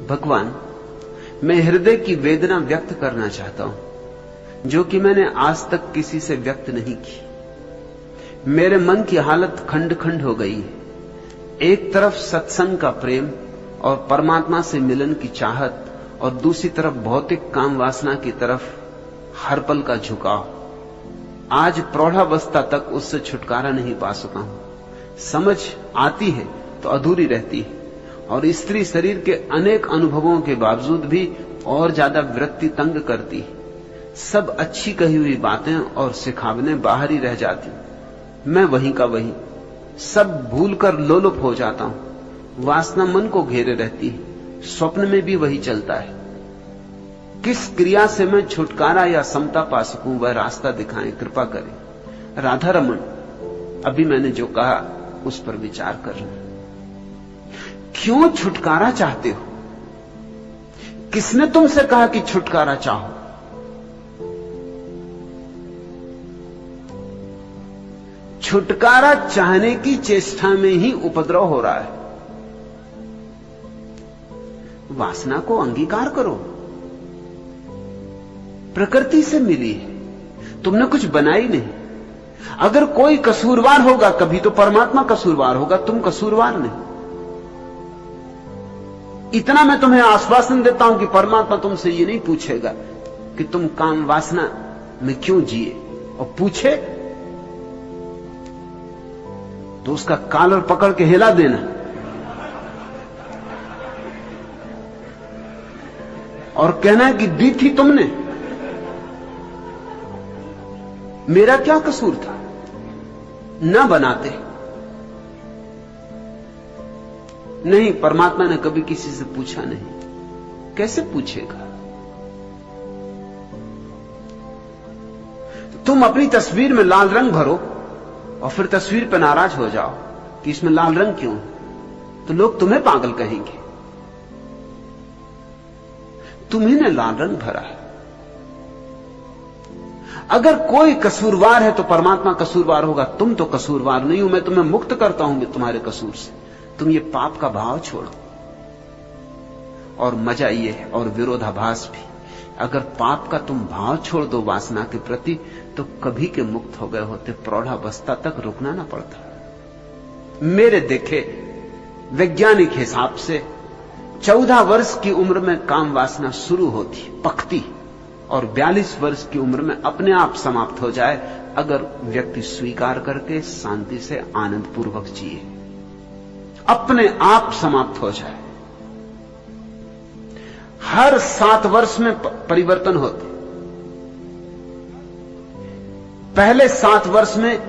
भगवान, मैं हृदय की वेदना व्यक्त करना चाहता हूं जो कि मैंने आज तक किसी से व्यक्त नहीं की। मेरे मन की हालत खंड खंड हो गई है। एक तरफ सत्संग का प्रेम और परमात्मा से मिलन की चाहत, और दूसरी तरफ भौतिक काम वासना की तरफ हर पल का झुकाव। आज प्रौढ़ावस्था तक उससे छुटकारा नहीं पा सका हूं। समझ आती है तो अधूरी रहती है, और स्त्री शरीर के अनेक अनुभवों के बावजूद भी और ज्यादा वृत्ति तंग करती है। सब अच्छी कही हुई बातें और सिखावने बाहर ही रह जाती। मैं वहीं का वहीं, सब भूलकर लोलुप हो जाता हूं। वासना मन को घेरे रहती है, स्वप्न में भी वही चलता है। किस क्रिया से मैं छुटकारा या समता पा सकूं, वह रास्ता दिखाएं, कृपा करें। राधा रमन, अभी मैंने जो कहा उस पर विचार कर रहे हैं। क्यों छुटकारा चाहते हो? किसने तुमसे कहा कि छुटकारा चाहो? छुटकारा चाहने की चेष्टा में ही उपद्रव हो रहा है। वासना को अंगीकार करो। प्रकृति से मिली है, तुमने कुछ बनाई नहीं। अगर कोई कसूरवार होगा कभी तो परमात्मा कसूरवार होगा, तुम कसूरवार नहीं। इतना मैं तुम्हें आश्वासन देता हूं कि परमात्मा तुमसे ये नहीं पूछेगा कि तुम काम वासना में क्यों जिए, और पूछे तो उसका कॉलर पकड़ के हिला देना और कहना कि दी थी तुमने, मेरा क्या कसूर था? ना बनाते। नहीं, परमात्मा ने कभी किसी से पूछा नहीं। कैसे पूछेगा? तुम अपनी तस्वीर में लाल रंग भरो और फिर तस्वीर पर नाराज हो जाओ कि इसमें लाल रंग क्यों, तो लोग तुम्हें पागल कहेंगे। तुम्ही ने लाल रंग भरा है। अगर कोई कसूरवार है तो परमात्मा कसूरवार होगा, तुम तो कसूरवार नहीं हो। मैं तुम्हें मुक्त करता हूं तुम्हारे कसूर से। तुम ये पाप का भाव छोड़ो। और मजा ये है, और विरोधाभास भी, अगर पाप का तुम भाव छोड़ दो वासना के प्रति तो कभी के मुक्त हो गए होते। प्रौढ़ावस्था तक रुकना ना पड़ता। मेरे देखे वैज्ञानिक हिसाब से 14 वर्ष की उम्र में काम वासना शुरू होती, पकती, और 42 वर्ष की उम्र में अपने आप समाप्त हो जाए, अगर व्यक्ति स्वीकार करके शांति से आनंद पूर्वक जिए। अपने आप समाप्त हो जाए। हर 7 वर्ष में परिवर्तन होते। पहले 7 वर्ष में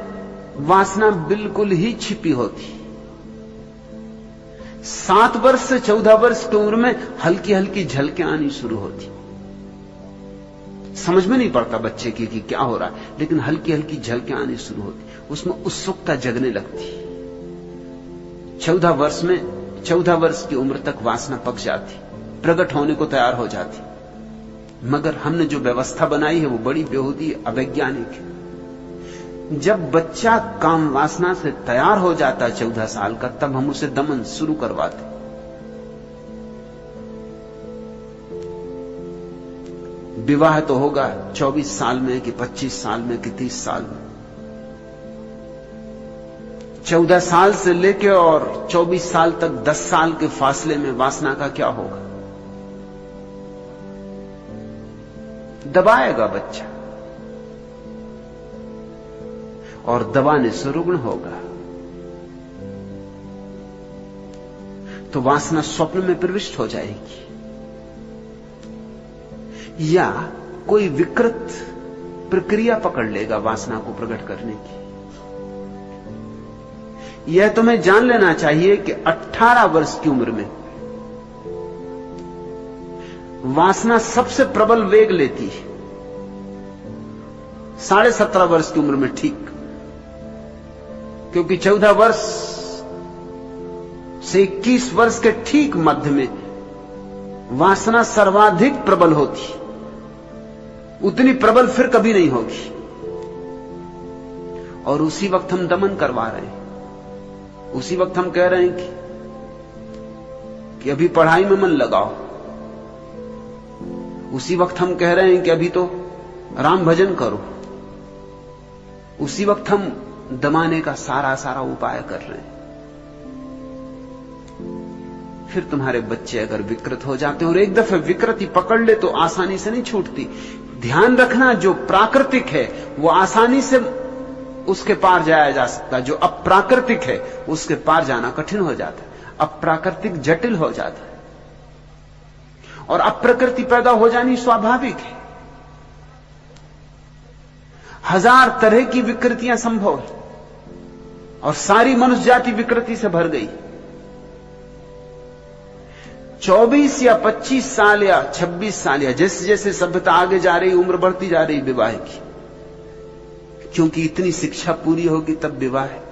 वासना बिल्कुल ही छिपी होती। 7 वर्ष से 14 वर्ष की उम्र में हल्की हल्की झलकें आनी शुरू होती। समझ में नहीं पड़ता बच्चे की कि क्या हो रहा है, लेकिन हल्की हल्की झलकें आनी शुरू होती। उसमें उत्सुकता जगने लगती। 14 वर्ष की उम्र तक वासना पक जाती, प्रकट होने को तैयार हो जाती। मगर हमने जो व्यवस्था बनाई है वो बड़ी बेहूदी, अवैज्ञानिक है। जब बच्चा काम वासना से तैयार हो जाता है 14 साल का, तब हम उसे दमन शुरू करवाते। विवाह तो होगा 24 साल में कि 25 साल में कि 30 साल में। 14 साल से लेकर और 24 साल तक 10 साल के फासले में वासना का क्या होगा? दबाएगा बच्चा और दबाने से रुग्ण होगा। तो वासना स्वप्न में प्रविष्ट हो जाएगी, या कोई विकृत प्रक्रिया पकड़ लेगा वासना को प्रकट करने की। यह तुम्हें जान लेना चाहिए कि 18 वर्ष की उम्र में वासना सबसे प्रबल वेग लेती है। 17.5 वर्ष की उम्र में ठीक, क्योंकि 14 वर्ष से 21 वर्ष के ठीक मध्य में वासना सर्वाधिक प्रबल होती। उतनी प्रबल फिर कभी नहीं होगी। और उसी वक्त हम दमन करवा रहे हैं। उसी वक्त हम कह रहे हैं कि अभी पढ़ाई में मन लगाओ, उसी वक्त हम कह रहे हैं कि अभी तो राम भजन करो, उसी वक्त हम दमाने का सारा उपाय कर रहे हैं। फिर तुम्हारे बच्चे अगर विकृत हो जाते हैं, और एक दफे विकृति पकड़ ले तो आसानी से नहीं छूटती। ध्यान रखना, जो प्राकृतिक है वो आसानी से उसके पार जाया जा सकता, जो अप्राकृतिक है उसके पार जाना कठिन हो जाता है। अप्राकृतिक जटिल हो जाता है और अप्रकृति पैदा हो जानी स्वाभाविक है। हजार तरह की विकृतियां संभव है और सारी मनुष्य जाति विकृति से भर गई। 24 या 25 साल या 26 साल या जैसे जैसे सभ्यता आगे जा रही, उम्र बढ़ती जा रही विवाह की, क्योंकि इतनी शिक्षा पूरी होगी तब विवाह है।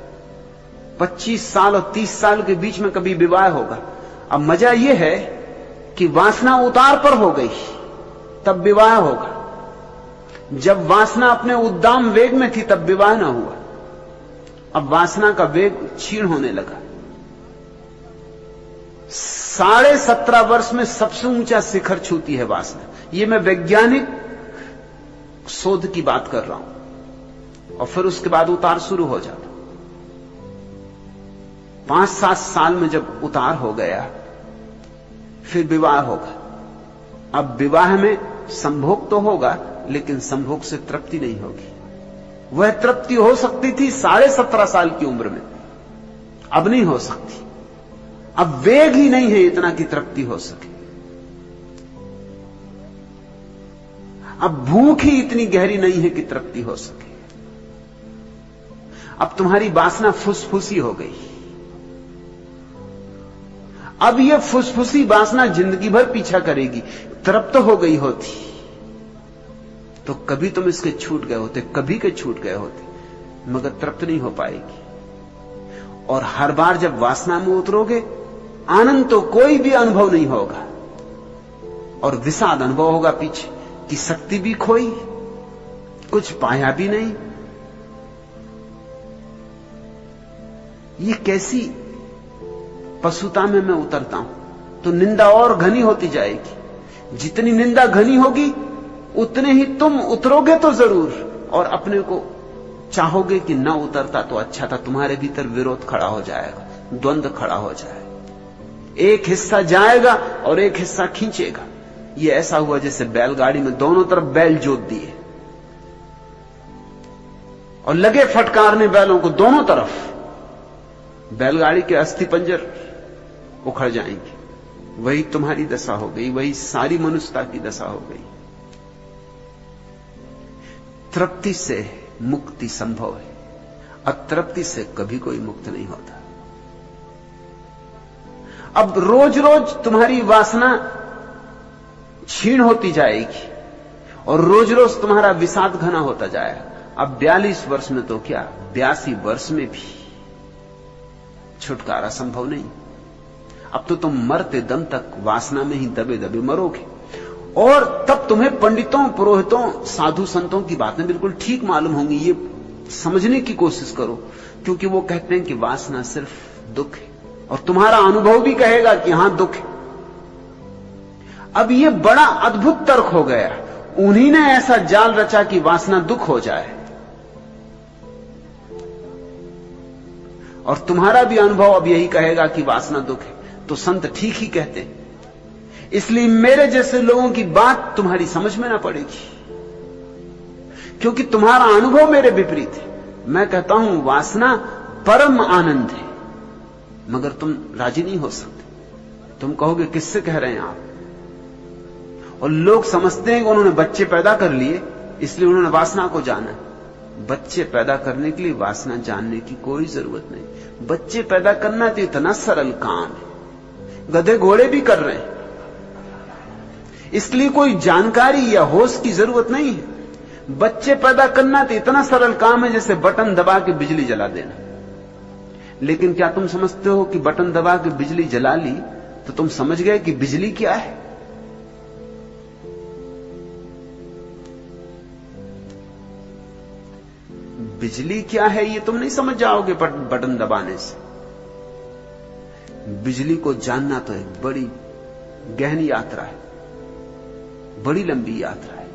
25 साल और 30 साल के बीच में कभी विवाह होगा। अब मजा यह है कि वासना उतार पर हो गई तब विवाह होगा। जब वासना अपने उद्दाम वेग में थी तब विवाह ना हुआ। अब वासना का वेग क्षीण होने लगा। 17.5 वर्ष में सबसे ऊंचा शिखर छूती है वासना। यह मैं वैज्ञानिक शोध की बात कर रहा हूं। और फिर उसके बाद उतार शुरू हो जाता। 5-7 साल में जब उतार हो गया फिर विवाह होगा। अब विवाह में संभोग तो होगा, लेकिन संभोग से तृप्ति नहीं होगी। वह तृप्ति हो सकती थी 17.5 साल की उम्र में, अब नहीं हो सकती। अब वेग ही नहीं है इतना कि तृप्ति हो सके। अब भूख ही इतनी गहरी नहीं है कि तृप्ति हो सके। अब तुम्हारी वासना फुसफुसी हो गई। अब यह फुसफुसी वासना जिंदगी भर पीछा करेगी। तृप्त हो गई होती तो कभी तुम इसके छूट गए होते, कभी के छूट गए होते, मगर तृप्त नहीं हो पाएगी। और हर बार जब वासना में उतरोगे, आनंद तो कोई भी अनुभव नहीं होगा और विषाद अनुभव होगा पीछे कि शक्ति भी खोई, कुछ पाया भी नहीं। ये कैसी पशुता में मैं उतरता हूं तो निंदा और घनी होती जाएगी। जितनी निंदा घनी होगी उतने ही तुम उतरोगे तो जरूर, और अपने को चाहोगे कि ना उतरता तो अच्छा था। तुम्हारे भीतर विरोध खड़ा हो जाएगा, द्वंद्व खड़ा हो जाएगा। एक हिस्सा जाएगा और एक हिस्सा खींचेगा। यह ऐसा हुआ जैसे बैलगाड़ी में दोनों तरफ बैल जोत दिए और लगे फटकारने बैलों को दोनों तरफ। बैलगाड़ी के अस्थि पंजर उखड़ जाएंगे। वही तुम्हारी दशा हो गई, वही सारी मनुष्यता की दशा हो गई। तृप्ति से मुक्ति संभव है, अतृप्ति से कभी कोई मुक्त नहीं होता। अब रोज रोज तुम्हारी वासना क्षीण होती जाएगी और रोज रोज तुम्हारा विषाद घना होता जाएगा। अब 42 वर्ष में तो क्या, 82 वर्ष में भी छुटकारा संभव नहीं। अब तो तुम मरते दम तक वासना में ही दबे दबे मरोगे। और तब तुम्हें पंडितों, पुरोहितों, साधु संतों की बातें बिल्कुल ठीक मालूम होंगी। ये समझने की कोशिश करो, क्योंकि वो कहते हैं कि वासना सिर्फ दुख है, और तुम्हारा अनुभव भी कहेगा कि हां दुख है। अब ये बड़ा अद्भुत तर्क हो गया। उन्हीं ने ऐसा जाल रचा कि वासना दुख हो जाए, और तुम्हारा भी अनुभव अब यही कहेगा कि वासना दुख है। तो संत ठीक ही कहते हैं। इसलिए मेरे जैसे लोगों की बात तुम्हारी समझ में ना पड़ेगी, क्योंकि तुम्हारा अनुभव मेरे विपरीत है। मैं कहता हूं वासना परम आनंद है, मगर तुम राजी नहीं हो सकते। तुम कहोगे किससे कह रहे हैं आप? और लोग समझते हैं कि उन्होंने बच्चे पैदा कर लिए इसलिए उन्होंने वासना को जाना। बच्चे पैदा करने के लिए वासना जानने की कोई जरूरत नहीं। बच्चे पैदा करना तो इतना सरल काम है, गधे घोड़े भी कर रहे हैं। इसलिए कोई जानकारी या होश की जरूरत नहीं है। बच्चे पैदा करना तो इतना सरल काम है जैसे बटन दबा के बिजली जला देना। लेकिन क्या तुम समझते हो कि बटन दबा के बिजली जला ली तो तुम समझ गए कि बिजली क्या है? बिजली क्या है ये तुम नहीं समझ जाओगे बटन दबाने से। बिजली को जानना तो एक बड़ी गहन यात्रा है। बड़ी लंबी यात्रा है।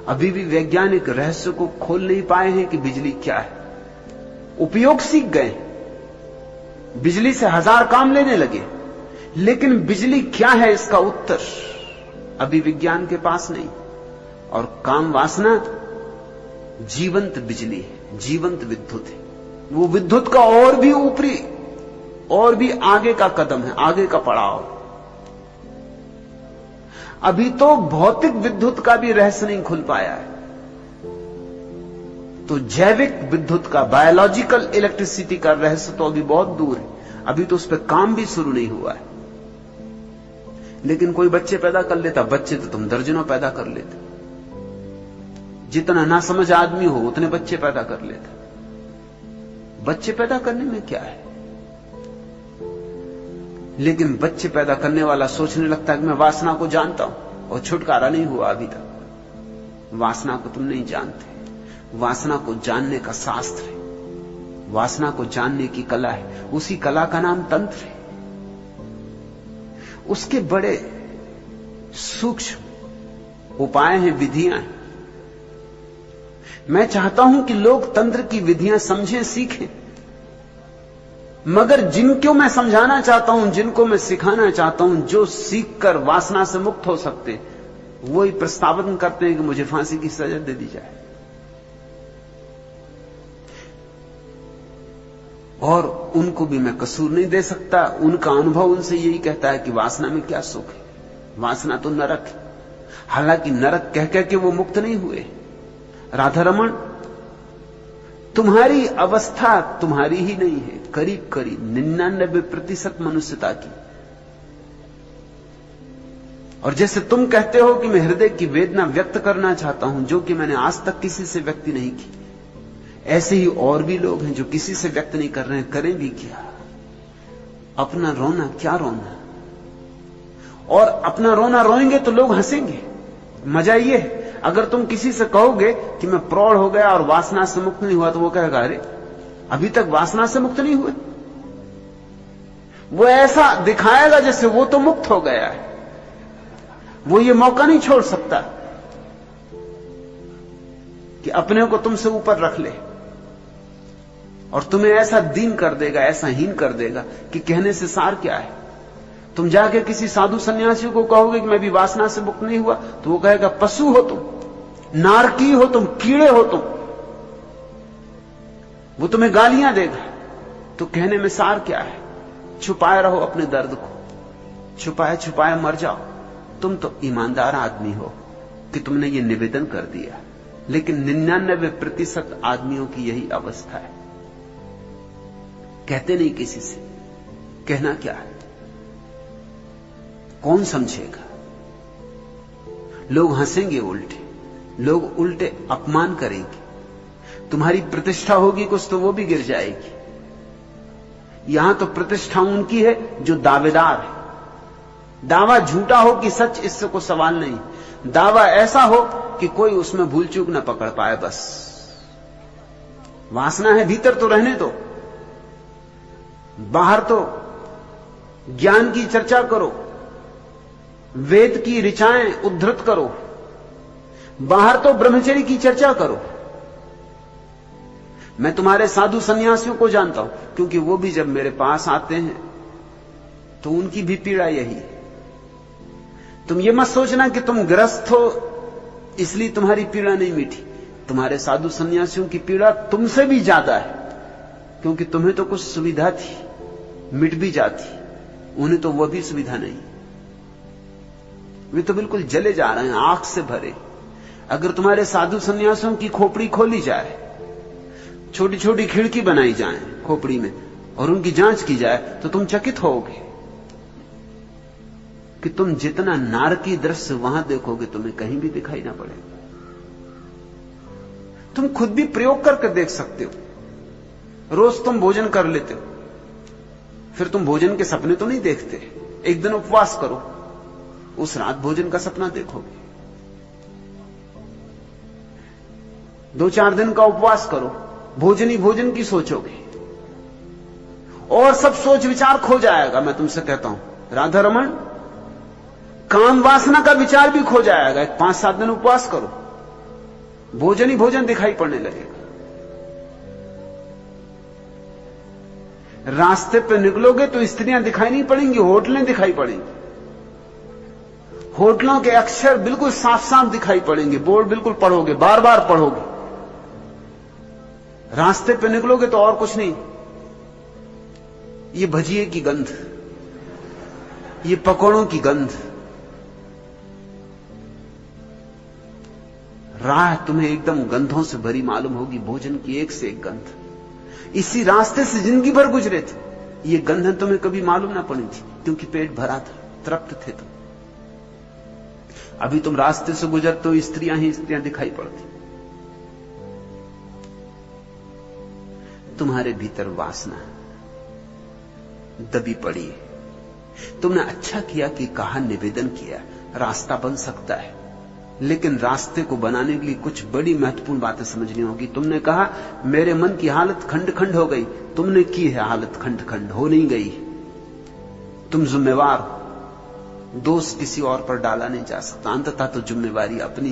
अभी भी वैज्ञानिक रहस्य को खोल नहीं पाए हैं कि बिजली क्या है। उपयोग सीख गए, बिजली से 1000 काम लेने लगे, लेकिन बिजली क्या है इसका उत्तर अभी विज्ञान के पास नहीं। और काम वासना जीवंत बिजली है, जीवंत विद्युत है। वो विद्युत का और भी ऊपरी, और भी आगे का कदम है, आगे का पड़ाव। अभी तो भौतिक विद्युत का भी रहस्य नहीं खुल पाया है, तो जैविक विद्युत का, बायोलॉजिकल इलेक्ट्रिसिटी का रहस्य तो अभी बहुत दूर है। अभी तो उस पर काम भी शुरू नहीं हुआ है। लेकिन कोई बच्चे पैदा कर लेता, बच्चे तो तुम दर्जनों पैदा कर लेते, जितना नासमझ आदमी हो उतने बच्चे पैदा कर लेता। बच्चे पैदा करने में क्या है? लेकिन बच्चे पैदा करने वाला सोचने लगता है कि मैं वासना को जानता हूं, और छुटकारा नहीं हुआ अभी तक। वासना को तुम नहीं जानते। वासना को जानने का शास्त्र है, वासना को जानने की कला है। उसी कला का नाम तंत्र है। उसके बड़े सूक्ष्म उपाय हैं, विधियां हैं। मैं चाहता हूं कि लोग तंत्र की विधियां समझें, सीखें, मगर जिनको मैं समझाना चाहता हूं, जिनको मैं सिखाना चाहता हूं, जो सीखकर वासना से मुक्त हो सकते, वही प्रस्तावन करते हैं कि मुझे फांसी की सजा दे दी जाए। और उनको भी मैं कसूर नहीं दे सकता। उनका अनुभव उनसे यही कहता है कि वासना में क्या सुख है, वासना तो नरक है। हालांकि नरक कह कह के वो मुक्त नहीं हुए। राधा रमण, तुम्हारी अवस्था तुम्हारी ही नहीं है, करीब करीब 99% मनुष्यता की। और जैसे तुम कहते हो कि मैं हृदय की वेदना व्यक्त करना चाहता हूं, जो कि मैंने आज तक किसी से व्यक्त नहीं की, ऐसे ही और भी लोग हैं जो किसी से व्यक्त नहीं कर रहे हैं। करें भी क्या? अपना रोना क्या रोना? और अपना रोना रोएंगे तो लोग हंसेंगे। मजा ये है, अगर तुम किसी से कहोगे कि मैं प्रौढ़ हो गया और वासना से मुक्त नहीं हुआ, तो वो कहेगा अरे अभी तक वासना से मुक्त नहीं हुए। वो ऐसा दिखाएगा जैसे वो तो मुक्त हो गया है। वो ये मौका नहीं छोड़ सकता कि अपने को तुमसे ऊपर रख ले, और तुम्हें ऐसा दीन कर देगा, ऐसा हीन कर देगा कि कहने से सार क्या है। तुम जाके किसी साधु सन्यासी को कहोगे कि मैं भी वासना से मुक्त नहीं हुआ, तो वो कहेगा पशु हो तुम, नारकी हो तुम, कीड़े हो तुम। वो तुम्हें गालियां देगा। तो कहने में सार क्या है? छुपाए रहो अपने दर्द को, छुपाए छुपाए मर जाओ। तुम तो ईमानदार आदमी हो कि तुमने ये निवेदन कर दिया, लेकिन 99% आदमियों की यही अवस्था है। कहते नहीं किसी से, कहना क्या है? कौन समझेगा? लोग हंसेंगे, उल्टे लोग उल्टे अपमान करेंगे। तुम्हारी प्रतिष्ठा होगी कुछ तो वो भी गिर जाएगी। यहां तो प्रतिष्ठा उनकी है जो दावेदार है। दावा झूठा हो कि सच, इससे कोई सवाल नहीं। दावा ऐसा हो कि कोई उसमें भूल चूक ना पकड़ पाए, बस। वासना है भीतर तो रहने दो, बाहर तो ज्ञान की चर्चा करो, वेद की ऋचाएं उद्धृत करो, बाहर तो ब्रह्मचर्य की चर्चा करो। मैं तुम्हारे साधु सन्यासियों को जानता हूं, क्योंकि वो भी जब मेरे पास आते हैं तो उनकी भी पीड़ा यही है। तुम ये मत सोचना कि तुम ग्रस्त हो इसलिए तुम्हारी पीड़ा नहीं मिटी। तुम्हारे साधु सन्यासियों की पीड़ा तुमसे भी ज्यादा है, क्योंकि तुम्हें तो कुछ सुविधा थी, मिट भी जाती, उन्हें तो वह भी सुविधा नहीं। वे तो बिल्कुल जले जा रहे हैं, आंख से भरे। अगर तुम्हारे साधु सन्यासियों की खोपड़ी खोली जाए, छोटी छोटी खिड़की बनाई जाए खोपड़ी में, और उनकी जांच की जाए, तो तुम चकित होगे कि तुम जितना नारकी दृश्य वहां देखोगे तुम्हें कहीं भी दिखाई ना पड़ेगा। तुम खुद भी प्रयोग करके देख सकते हो। रोज तुम भोजन कर लेते हो, फिर तुम भोजन के सपने तो नहीं देखते। एक दिन उपवास करो, उस रात भोजन का सपना देखोगे। 2-4 दिन का उपवास करो, भोजन ही भोजन की सोचोगे, और सब सोच विचार खो जाएगा। मैं तुमसे कहता हूं राधा रमण, काम वासना का विचार भी खो जाएगा। 5-7 दिन उपवास करो, भोजन ही भोजन दिखाई पड़ने लगेगा। रास्ते पे निकलोगे तो स्त्रियां दिखाई नहीं पड़ेंगी, होटलें दिखाई पड़ेंगी। होटलों के अक्षर बिल्कुल साफ साफ दिखाई पड़ेंगे, बोर्ड बिल्कुल पढ़ोगे, बार बार पढ़ोगे। रास्ते पे निकलोगे तो और कुछ नहीं, ये भजिए की गंध, ये पकौड़ों की गंध। राह तुम्हें एकदम गंधों से भरी मालूम होगी, भोजन की एक से एक गंध। इसी रास्ते से जिंदगी भर गुजरे थे, ये गंध तुम्हें कभी मालूम ना पड़ी थी, क्योंकि पेट भरा था, तृप्त थे तुम। अभी तुम रास्ते से गुजरते हो, स्त्रियां ही स्त्रियां दिखाई पड़ती। तुम्हारे भीतर वासना दबी पड़ी है। तुमने अच्छा किया कि कहा, निवेदन किया, रास्ता बन सकता है, लेकिन रास्ते को बनाने के लिए कुछ बड़ी महत्वपूर्ण बातें समझनी होगी। तुमने कहा मेरे मन की हालत खंड खंड हो गई, तुमने की है हालत खंड खंड, हो नहीं गई। तुम जिम्मेवार हो, दोष किसी और पर डाला नहीं जा सकता, अंततः तो जिम्मेवारी अपनी।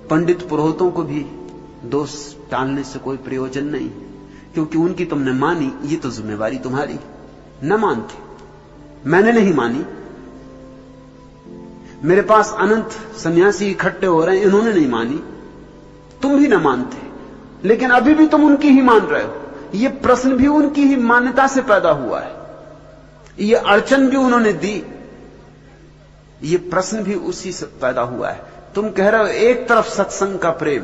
पंडित पुरोहितों को भी दोष टालने से कोई प्रयोजन नहीं, क्योंकि उनकी तुमने मानी, ये तो जिम्मेवारी तुम्हारी। न मानते, मैंने नहीं मानी, मेरे पास अनंत सन्यासी इकट्ठे हो रहे हैं, इन्होंने नहीं मानी, तुम भी न मानते, लेकिन अभी भी तुम उनकी ही मान रहे हो। ये प्रश्न भी उनकी ही मान्यता से पैदा हुआ है, ये अड़चन भी उन्होंने दी, ये प्रश्न भी उसी से पैदा हुआ है। तुम कह रहे हो एक तरफ सत्संग का प्रेम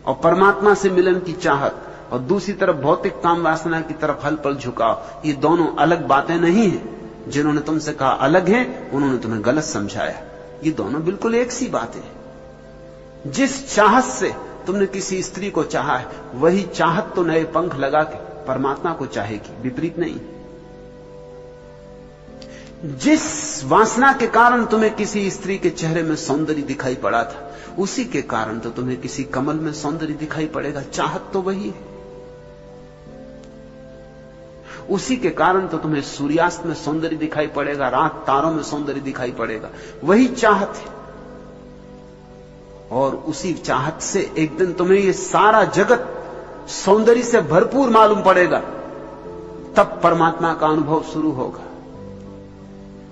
और परमात्मा से मिलन की चाहत, और दूसरी तरफ भौतिक काम वासना की तरफ हल पल झुकाव। ये दोनों अलग बातें नहीं हैं। जिन्होंने तुमसे कहा अलग हैं, उन्होंने तुम्हें गलत समझाया। ये दोनों बिल्कुल एक सी बातें हैं। जिस चाहत से तुमने किसी स्त्री को चाहा है, वही चाहत तो नए पंख लगा के परमात्मा को चाहेगी, विपरीत नहीं। जिस वासना के कारण तुम्हें किसी स्त्री के चेहरे में सौंदर्य दिखाई पड़ा था, उसी के कारण तो तुम्हें किसी कमल में सौंदर्य दिखाई पड़ेगा। चाहत तो वही है। उसी के कारण तो तुम्हें सूर्यास्त में सौंदर्य दिखाई पड़ेगा, रात तारों में सौंदर्य दिखाई पड़ेगा, वही चाहत है। और उसी चाहत से एक दिन तुम्हें ये सारा जगत सौंदर्य से भरपूर मालूम पड़ेगा, तब परमात्मा का अनुभव शुरू होगा।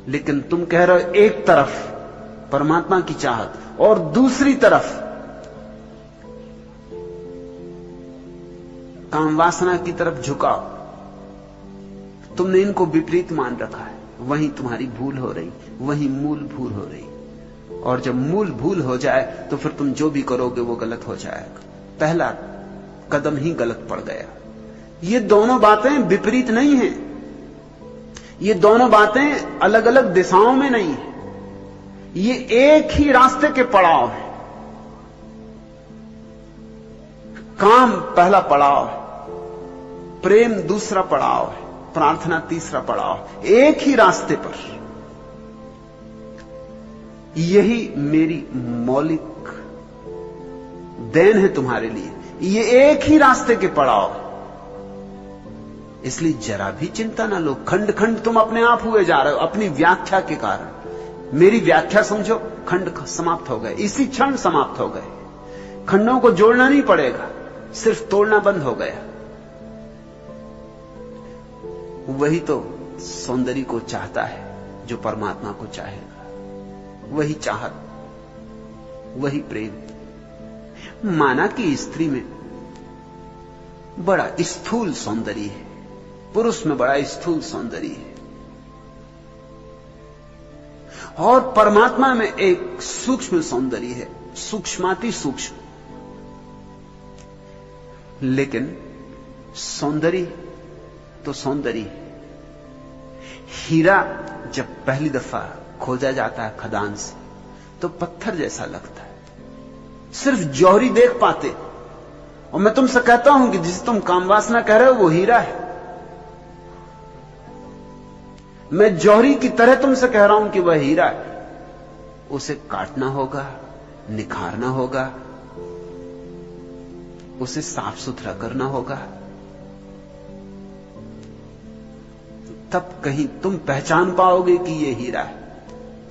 लेकिन तुम कह रहे हो एक तरफ परमात्मा की चाहत और दूसरी तरफ काम वासना की तरफ झुकाव। तुमने इनको विपरीत मान रखा है, वहीं तुम्हारी भूल हो रही, वहीं मूल भूल हो रही। और जब मूल भूल हो जाए तो फिर तुम जो भी करोगे वो गलत हो जाएगा। पहला कदम ही गलत पड़ गया। ये दोनों बातें विपरीत नहीं हैं, ये दोनों बातें अलग अलग दिशाओं में नहीं है, ये एक ही रास्ते के पड़ाव है। काम पहला पड़ाव है, प्रेम दूसरा पड़ाव है, प्रार्थना तीसरा पड़ाव। एक ही रास्ते पर। यही मेरी मौलिक देन है तुम्हारे लिए, ये एक ही रास्ते के पड़ाव है। इसलिए जरा भी चिंता ना लो। खंड खंड तुम अपने आप हुए जा रहे हो अपनी व्याख्या के कारण। मेरी व्याख्या समझो, खंड समाप्त हो गए, इसी क्षण समाप्त हो गए। खंडों को जोड़ना नहीं पड़ेगा, सिर्फ तोड़ना बंद हो गया। वही तो सौंदर्य को चाहता है जो परमात्मा को चाहेगा। वही चाहत, वही प्रेम। माना कि स्त्री में बड़ा स्थूल सौंदर्य है, पुरुष में बड़ा स्थूल सौंदर्य है, और परमात्मा में एक सूक्ष्म सौंदर्य है, सूक्ष्माति सूक्ष्म। लेकिन सौंदर्य तो सौंदर्य है। हीरा जब पहली दफा खोजा जाता है खदान से तो पत्थर जैसा लगता है, सिर्फ जौहरी देख पाते। और मैं तुमसे कहता हूं कि जिसे तुम कामवासना कह रहे हो वो हीरा है। मैं जौहरी की तरह तुमसे कह रहा हूं कि वह हीरा है। उसे काटना होगा, निखारना होगा, उसे साफ सुथरा करना होगा, तब कहीं तुम पहचान पाओगे कि यह हीरा है।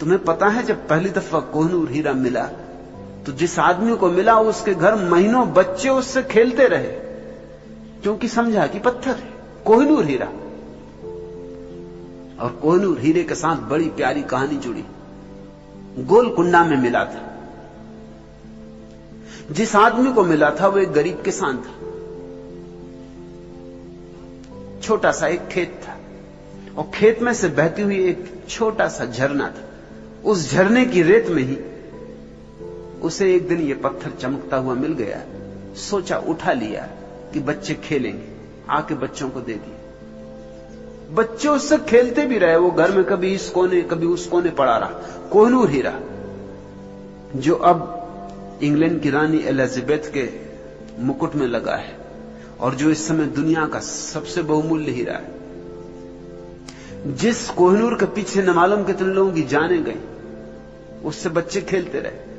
तुम्हें पता है जब पहली दफा कोहिनूर हीरा मिला तो जिस आदमी को मिला उसके घर महीनों बच्चे उससे खेलते रहे, क्योंकि समझा कि पत्थर है, कोहिनूर हीरा। और कोहिनूर हीरे के साथ बड़ी प्यारी कहानी जुड़ी। गोलकुंडा में मिला था। जिस आदमी को मिला था वो एक गरीब किसान था। छोटा सा एक खेत था और खेत में से बहती हुई एक छोटा सा झरना था। उस झरने की रेत में ही उसे एक दिन ये पत्थर चमकता हुआ मिल गया। सोचा, उठा लिया कि बच्चे खेलेंगे, आके बच्चों को दे दिया। बच्चे उससे खेलते भी रहे। वो घर में कभी इस कोने कभी उस कोने पड़ा रहा। कोहिनूर हीरा जो अब इंग्लैंड की रानी एलिजाबेथ के मुकुट में लगा है और जो इस समय दुनिया का सबसे बहुमूल्य हीरा है, जिस कोहिनूर के पीछे न मालूम कितने लोगों की जाने गई, उससे बच्चे खेलते रहे,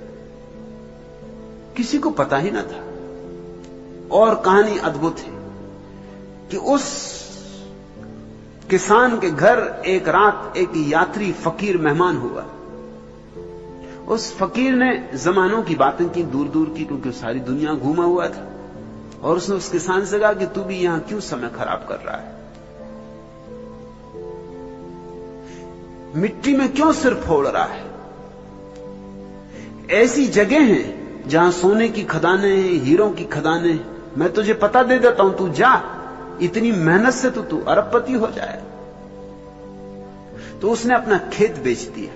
किसी को पता ही ना था। और कहानी अद्भुत है कि उस किसान के घर एक रात एक यात्री फकीर मेहमान हुआ। उस फकीर ने जमानों की बातें की, दूर दूर की, क्योंकि सारी दुनिया घूमा हुआ था। और उसने उस किसान से कहा कि तू भी यहां क्यों समय खराब कर रहा है, मिट्टी में क्यों सिर फोड़ रहा है? ऐसी जगह हैं जहां सोने की खदानें हैं, हीरों की खदानें हैं। मैं तुझे पता दे देता हूं, तू जा, इतनी मेहनत से तो तू अरबपति हो जाए। तो उसने अपना खेत बेच दिया।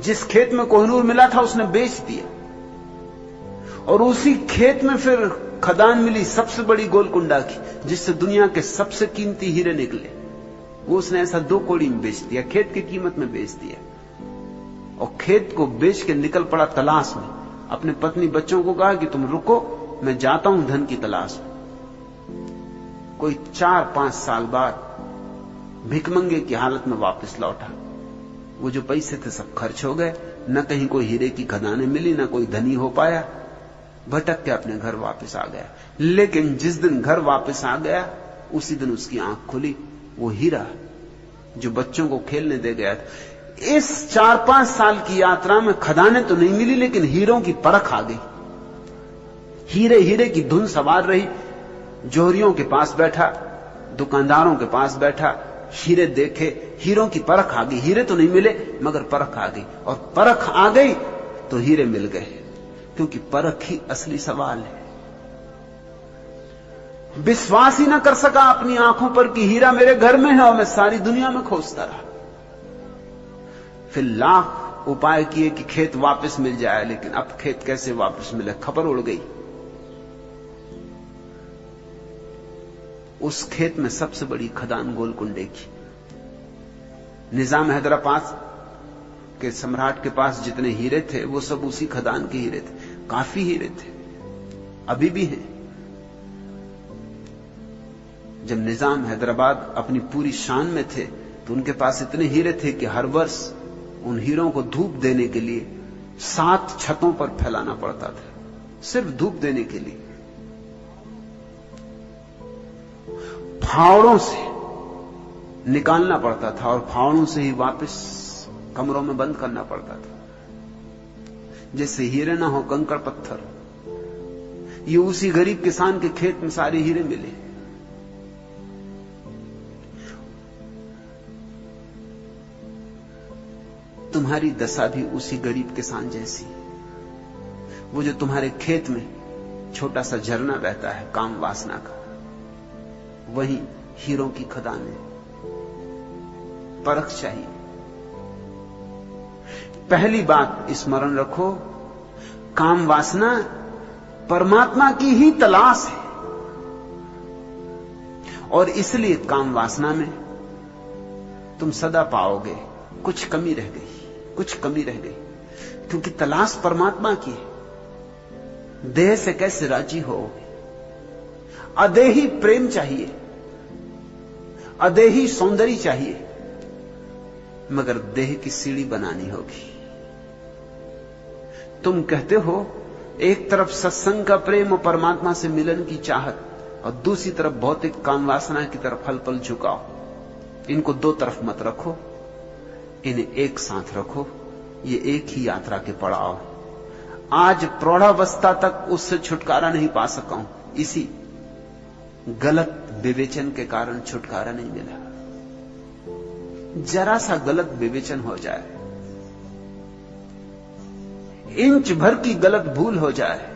जिस खेत में कोहिनूर मिला था उसने बेच दिया और उसी खेत में फिर खदान मिली सबसे बड़ी गोलकुंडा की, जिससे दुनिया के सबसे कीमती हीरे निकले। वो उसने ऐसा 2 कौड़ी में बेच दिया, खेत की कीमत में बेच दिया। और खेत को बेच के निकल पड़ा तलाश में। अपने पत्नी बच्चों को कहा कि तुम रुको, मैं जाता हूं धन की तलाश में। कोई 4-5 साल बाद भिखमंगे की हालत में वापस लौटा। वो जो पैसे थे सब खर्च हो गए, न कहीं कोई हीरे की खदानें मिली, न कोई धनी हो पाया। भटक के अपने घर वापस आ गया। लेकिन जिस दिन घर वापस आ गया उसी दिन उसकी आंख खुली। वो हीरा जो बच्चों को खेलने दे गया था, इस 4-5 साल की यात्रा में खदानें तो नहीं मिली, लेकिन हीरों की परख आ गई। हीरे हीरे की धुन सवार रही। जोहरियों के पास बैठा, दुकानदारों के पास बैठा, हीरे देखे, हीरों की परख आ गई। हीरे तो नहीं मिले मगर परख आ गई, और परख आ गई तो हीरे मिल गए, क्योंकि परख ही असली सवाल है। विश्वास ही ना कर सका अपनी आंखों पर कि हीरा मेरे घर में है, और मैं सारी दुनिया में खोजता रहा। फिर लाख उपाय किए कि खेत वापस मिल जाए, लेकिन अब खेत कैसे वापस मिले, खबर उड़ गई। उस खेत में सबसे बड़ी खदान गोलकुंडे की। निजाम हैदराबाद के सम्राट के पास जितने हीरे थे वो सब उसी खदान के हीरे थे। काफी हीरे थे, अभी भी हैं। जब निजाम हैदराबाद अपनी पूरी शान में थे तो उनके पास इतने हीरे थे कि हर वर्ष उन हीरों को धूप देने के लिए 7 छतों पर फैलाना पड़ता था, सिर्फ धूप देने के लिए। फावड़ों से निकालना पड़ता था और फावड़ों से ही वापस कमरों में बंद करना पड़ता था, जैसे हीरे ना हो, कंकड़ पत्थर। ये उसी गरीब किसान के खेत में सारे हीरे मिले। तुम्हारी दशा भी उसी गरीब किसान जैसी। वो जो तुम्हारे खेत में छोटा सा झरना बहता है काम वासना का, वही हीरों की खदान है। परख चाहिए। पहली बात स्मरण रखो, काम वासना परमात्मा की ही तलाश है, और इसलिए काम वासना में तुम सदा पाओगे कुछ कमी रह गई, कुछ कमी रह गई, क्योंकि तलाश परमात्मा की है। देह से कैसे राजी होगे? अदेही प्रेम चाहिए, अदेही सौंदर्य चाहिए, मगर देह की सीढ़ी बनानी होगी। तुम कहते हो एक तरफ सत्संग का प्रेम और परमात्मा से मिलन की चाहत, और दूसरी तरफ भौतिक काम वासना की तरफ हल पल झुकाओ। इनको 2 तरफ मत रखो। इन्हें एक साथ रखो, ये एक ही यात्रा के पड़ाव। आज प्रौढ़ावस्था तक उससे छुटकारा नहीं पा सका हूं, इसी गलत विवेचन के कारण छुटकारा नहीं मिला। जरा सा गलत विवेचन हो जाए, इंच भर की गलत भूल हो जाए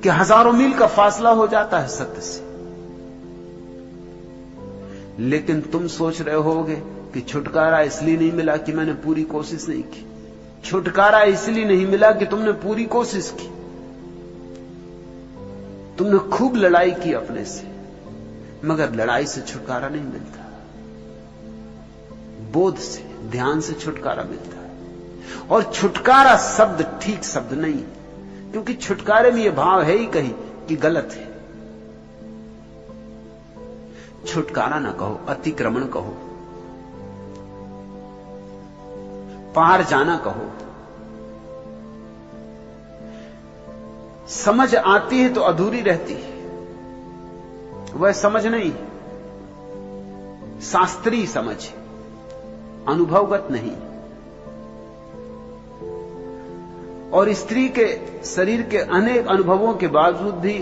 कि हजारों मील का फासला हो जाता है सत्य से। लेकिन तुम सोच रहे होगे कि छुटकारा इसलिए नहीं मिला कि मैंने पूरी कोशिश नहीं की। छुटकारा इसलिए नहीं मिला कि तुमने पूरी कोशिश की। तुमने खूब लड़ाई की अपने से, मगर लड़ाई से छुटकारा नहीं मिलता। बोध से, ध्यान से छुटकारा मिलता है। और छुटकारा शब्द ठीक शब्द नहीं, क्योंकि छुटकारे में यह भाव है ही कहीं कि गलत है। छुटकारा ना कहो, अतिक्रमण कहो, पार जाना कहो। समझ आती है तो अधूरी रहती है, वह समझ नहीं, शास्त्रीय समझ, अनुभवगत नहीं। और स्त्री के शरीर के अनेक अनुभवों के बावजूद भी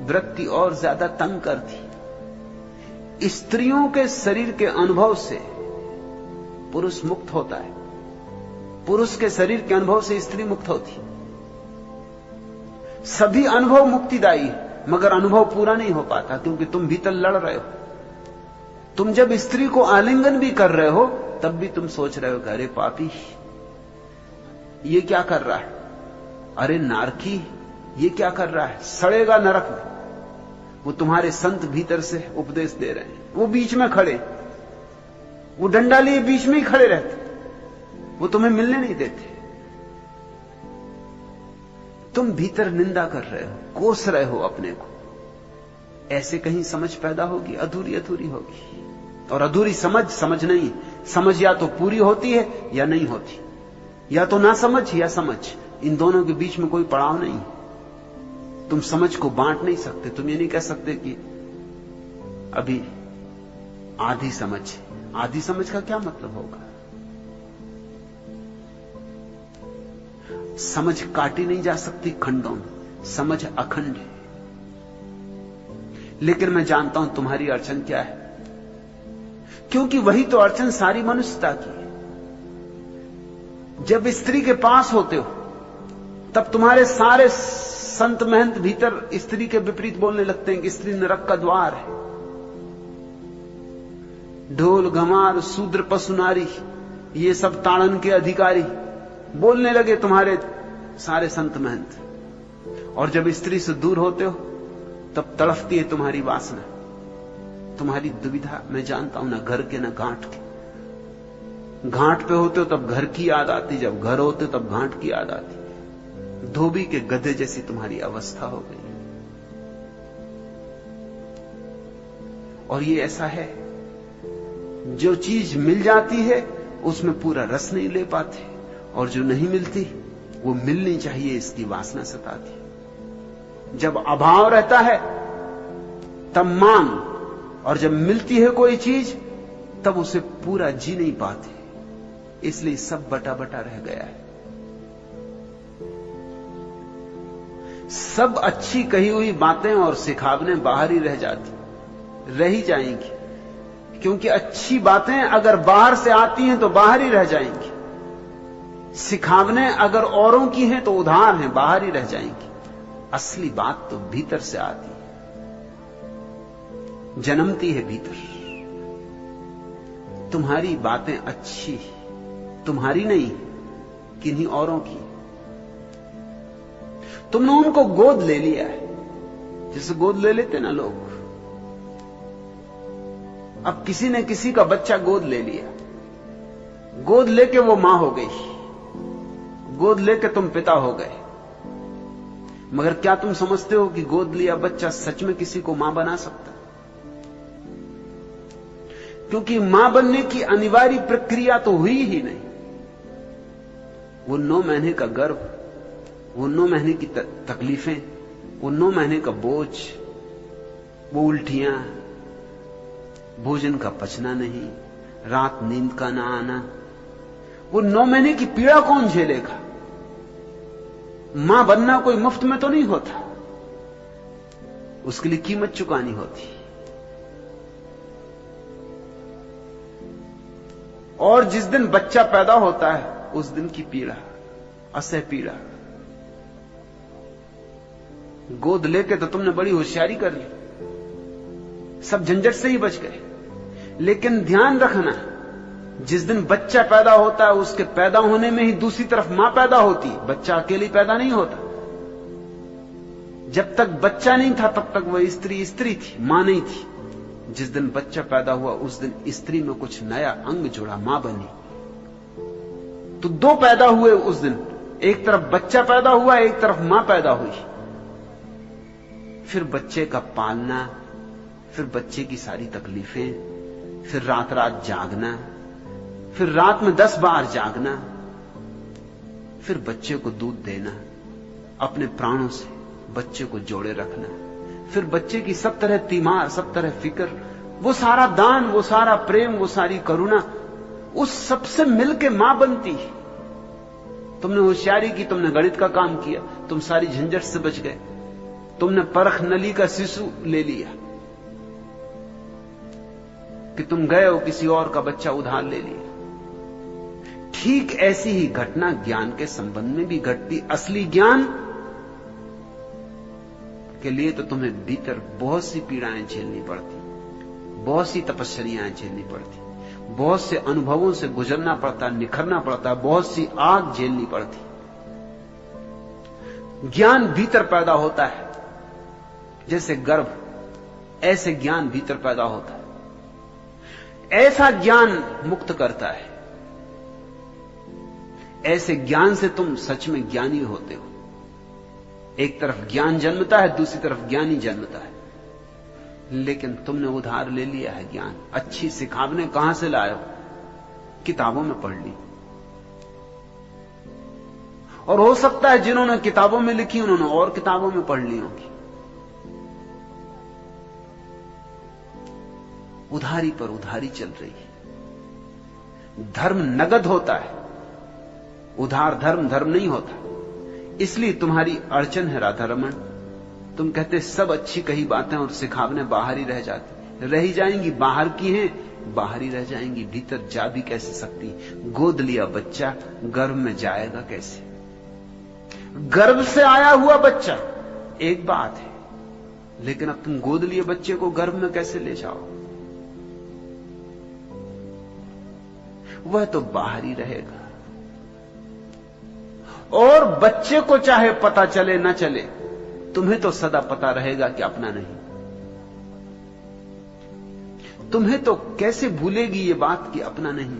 वृत्ति और ज्यादा तंग करती। स्त्रियों के शरीर के अनुभव से पुरुष मुक्त होता है, पुरुष के शरीर के अनुभव से स्त्री मुक्त होती। सभी अनुभव मुक्तिदायी, मगर अनुभव पूरा नहीं हो पाता, क्योंकि तुम भीतर लड़ रहे हो। तुम जब स्त्री को आलिंगन भी कर रहे हो, तब भी तुम सोच रहे हो कि अरे पापी, ये क्या कर रहा है, अरे नारकी, ये क्या कर रहा है, सड़ेगा नरक में। वो तुम्हारे संत भीतर से उपदेश दे रहे हैं, वो बीच में खड़े, वो डंडा लिए बीच में ही खड़े रहते, वो तुम्हें मिलने नहीं देते। तुम भीतर निंदा कर रहे हो, कोस रहे हो अपने को। ऐसे कहीं समझ पैदा होगी, अधूरी अधूरी होगी। और अधूरी समझ समझ नहीं। समझ या तो पूरी होती है या नहीं होती, या तो ना समझ या समझ। इन दोनों के बीच में कोई पड़ाव नहीं। तुम समझ को बांट नहीं सकते। तुम ये नहीं कह सकते कि अभी आधी समझ। आधी समझ का क्या मतलब होगा? समझ काटी नहीं जा सकती खंडों में, समझ अखंड है। लेकिन मैं जानता हूं तुम्हारी अड़चन क्या है, क्योंकि वही तो अड़चन सारी मनुष्यता की है। जब स्त्री के पास होते हो, तब तुम्हारे सारे संत महंत भीतर स्त्री के विपरीत बोलने लगते हैं कि स्त्री नरक का द्वार है। ढोल घमार शूद्र पशु नारी, ये सब ताड़न के अधिकारी बोलने लगे तुम्हारे सारे संत महंत। और जब स्त्री से दूर होते हो, तब तड़फती है तुम्हारी वासना, तुम्हारी दुविधा। मैं जानता हूं, ना घर के ना घाट के। घाट पे होते हो तब घर की याद आती, जब घर होते तब घाट की याद आती। धोबी के गधे जैसी तुम्हारी अवस्था हो गई। और ये ऐसा है, जो चीज मिल जाती है उसमें पूरा रस नहीं ले पाते, और जो नहीं मिलती वो मिलनी चाहिए, इसकी वासना सताती। जब अभाव रहता है तब मांग, और जब मिलती है कोई चीज तब उसे पूरा जी नहीं पाते। इसलिए सब बटा बटा रह गया है। सब अच्छी कही हुई बातें और सिखावने बाहर ही रह जाती, रह ही जाएंगी। क्योंकि अच्छी बातें अगर बाहर से आती हैं तो बाहर ही रह जाएंगी। सिखावने अगर औरों की हैं तो उधार हैं, बाहर ही रह जाएंगी। असली बात तो भीतर से आती है, जन्मती है भीतर। तुम्हारी बातें अच्छी, तुम्हारी नहीं, किन्हीं औरों की। तुमने उनको गोद ले लिया है, जैसे गोद ले लेते ना लोग। अब किसी ने किसी का बच्चा गोद ले लिया, गोद लेके वो मां हो गई, गोद लेके तुम पिता हो गए। मगर क्या तुम समझते हो कि गोद लिया बच्चा सच में किसी को मां बना सकता? क्योंकि मां बनने की अनिवार्य प्रक्रिया तो हुई ही नहीं। वो 9 महीने का गर्भ, वो 9 महीने की तकलीफें, वो 9 महीने का बोझ, वो उल्टियां, भोजन का पचना नहीं, रात नींद का ना आना, वो 9 महीने की पीड़ा कौन झेलेगा? मां बनना कोई मुफ्त में तो नहीं होता, उसके लिए कीमत चुकानी होती। और जिस दिन बच्चा पैदा होता है उस दिन की पीड़ा, असह पीड़ा। गोद लेके तो तुमने बड़ी होशियारी कर ली, सब झंझट से ही बच गए। लेकिन ध्यान रखना, जिस दिन बच्चा पैदा होता है उसके पैदा होने में ही दूसरी तरफ मां पैदा होती, बच्चा अकेली पैदा नहीं होता। जब तक बच्चा नहीं था तब तक वह स्त्री थी, मां नहीं थी। जिस दिन बच्चा पैदा हुआ उस दिन स्त्री में कुछ नया अंग जुड़ा, मां बनी। तो 2 पैदा हुए उस दिन, एक तरफ बच्चा पैदा हुआ, एक तरफ मां पैदा हुई। फिर बच्चे का पालना, फिर बच्चे की सारी तकलीफें, फिर रात रात जागना, फिर रात में 10 बार जागना, फिर बच्चे को दूध देना, अपने प्राणों से बच्चे को जोड़े रखना, फिर बच्चे की सब तरह तीमार, सब तरह फिक्र, वो सारा दान, वो सारा प्रेम, वो सारी करुणा, उस सबसे मिलके मां बनती है। तुमने होशियारी की, तुमने गणित का काम किया, तुम सारी झंझट से बच गए। तुमने परख नली का शिशु ले लिया कि तुम गए हो किसी और का बच्चा उधार ले लिया। ठीक ऐसी ही घटना ज्ञान के संबंध में भी घटती। असली ज्ञान के लिए तो तुम्हें भीतर बहुत सी पीड़ाएं झेलनी पड़ती, बहुत सी तपस्याएं झेलनी पड़ती, बहुत से अनुभवों से गुजरना पड़ता, निखरना पड़ता, बहुत सी आग झेलनी पड़ती। ज्ञान भीतर पैदा होता है, जैसे गर्भ, ऐसे ज्ञान भीतर पैदा होता है। ऐसा ज्ञान मुक्त करता है। ऐसे ज्ञान से तुम सच में ज्ञानी होते हो। एक तरफ ज्ञान जन्मता है, दूसरी तरफ ज्ञानी जन्मता है। लेकिन तुमने उधार ले लिया है ज्ञान। अच्छी सिखावने कहां से लाए हो? किताबों में पढ़ ली। और हो सकता है जिन्होंने किताबों में लिखी उन्होंने और किताबों में पढ़ ली होगी। उधारी पर उधारी चल रही है। धर्म नगद होता है, उधार धर्म नहीं होता। इसलिए तुम्हारी अड़चन है राधा रमन। तुम कहते सब अच्छी कही बातें और सिखावने बाहर ही रह जाती, रह ही जाएंगी। बाहर की हैं, बाहर ही रह जाएंगी, भीतर जा भी कैसे सकती? गोद लिया बच्चा गर्भ में जाएगा कैसे? गर्भ से आया हुआ बच्चा एक बात है, लेकिन अब तुम गोद लिए बच्चे को गर्भ में कैसे ले जाओ? वह तो बाहर ही रहेगा। और बच्चे को चाहे पता चले न चले, तुम्हें तो सदा पता रहेगा कि अपना नहीं। तुम्हें तो कैसे भूलेगी ये बात कि अपना नहीं?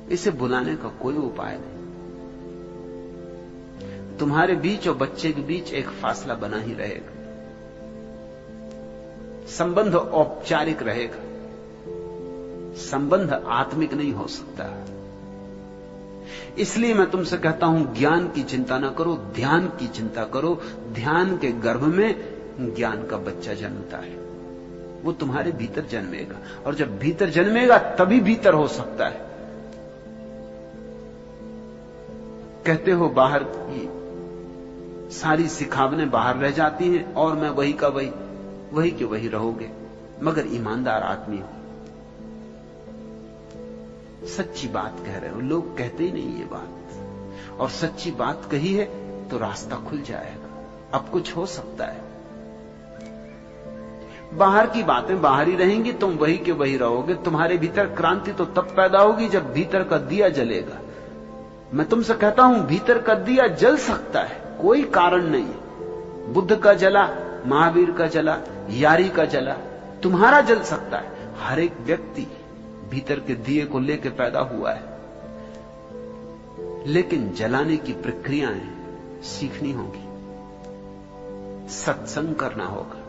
इसे भुलाने का कोई उपाय नहीं। तुम्हारे बीच और बच्चे के बीच एक फासला बना ही रहेगा। संबंध औपचारिक रहेगा, संबंध आत्मिक नहीं हो सकता। इसलिए मैं तुमसे कहता हूं, ज्ञान की चिंता ना करो, ध्यान की चिंता करो। ध्यान के गर्भ में ज्ञान का बच्चा जन्मता है, वो तुम्हारे भीतर जन्मेगा। और जब भीतर जन्मेगा तभी भीतर हो सकता है। कहते हो बाहर की सारी सिखावनें बाहर रह जाती हैं और मैं वही का वही, वही के वही रहोगे, मगर ईमानदार आदमी हो। सच्ची बात कह रहे हो। लोग कहते ही नहीं ये बात, और सच्ची बात कही है तो रास्ता खुल जाएगा। अब कुछ हो सकता है। बाहर की बातें बाहर ही रहेंगी, तुम वही के वही रहोगे। तुम्हारे भीतर क्रांति तो तब पैदा होगी जब भीतर का दिया जलेगा। मैं तुमसे कहता हूं, भीतर का दिया जल सकता है, कोई कारण नहीं है। बुद्ध का जला, महावीर का जला, यारी का जला, तुम्हारा जल सकता है। हर एक व्यक्ति भीतर के दिए को लेकर पैदा हुआ है, लेकिन जलाने की प्रक्रियाएं सीखनी होगी, सत्संग करना होगा,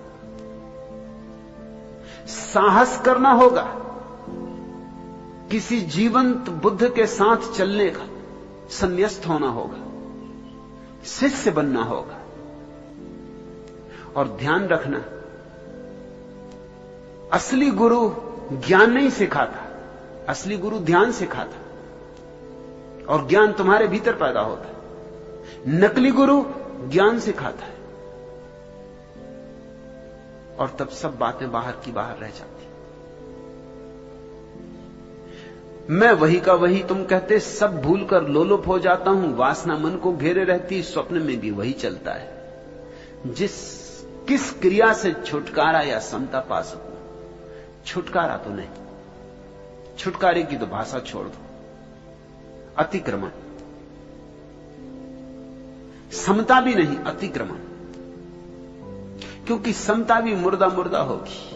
साहस करना होगा, किसी जीवंत बुद्ध के साथ चलने का, संन्यस्त होना होगा, शिष्य बनना होगा। और ध्यान रखना, असली गुरु ज्ञान नहीं सिखाता, असली गुरु ध्यान सिखाता। और ज्ञान तुम्हारे भीतर पैदा होता है। नकली गुरु ज्ञान सिखाता है और तब सब बातें बाहर की बाहर रह जाती। मैं वही का वही तुम कहते सब भूलकर लोलुप हो जाता हूं, वासना मन को घेरे रहती, स्वप्न में भी वही चलता है। किस क्रिया से छुटकारा या समता पा सकूं? छुटकारा तो नहीं, छुटकारे की तो भाषा छोड़ दो। अतिक्रमण, समता भी नहीं, अतिक्रमण। क्योंकि समता भी मुर्दा मुर्दा होगी।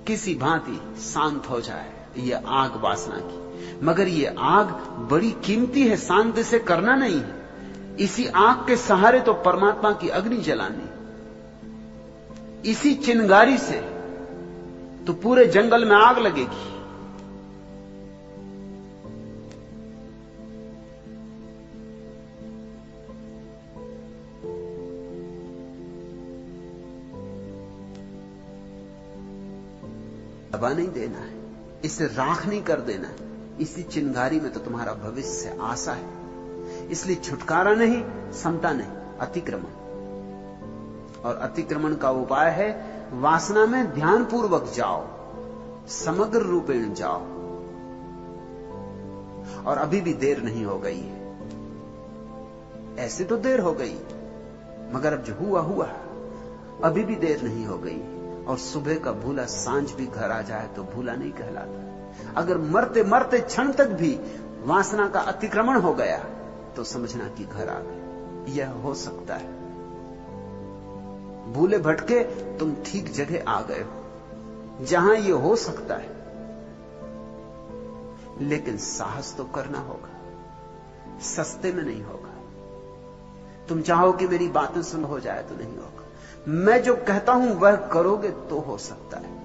किसी भांति शांत हो जाए यह आग वासना की, मगर यह आग बड़ी कीमती है, शांत से करना नहीं है। इसी आग के सहारे तो परमात्मा की अग्नि जलानी, इसी चिंगारी से तो पूरे जंगल में आग लगेगी। दबा नहीं देना है, इसे राख नहीं कर देना है। इसी चिंगारी में तो तुम्हारा भविष्य आशा है। इसलिए छुटकारा नहीं, समता नहीं, अतिक्रमण। और अतिक्रमण का उपाय है वासना में ध्यानपूर्वक जाओ, समग्र रूपेण जाओ। और अभी भी देर नहीं हो गई है। ऐसे तो देर हो गई, मगर अब जो हुआ हुआ, अभी भी देर नहीं हो गई। और सुबह का भूला सांझ भी घर आ जाए तो भूला नहीं कहलाता। अगर मरते मरते क्षण तक भी वासना का अतिक्रमण हो गया तो समझना कि घर आ गए। यह हो सकता है। भूले भटके तुम ठीक जगह आ गए हो जहां यह हो सकता है। लेकिन साहस तो करना होगा, सस्ते में नहीं होगा। तुम चाहो कि मेरी बातें सुन हो जाए तो नहीं होगा। मैं जो कहता हूं वह करोगे तो हो सकता है।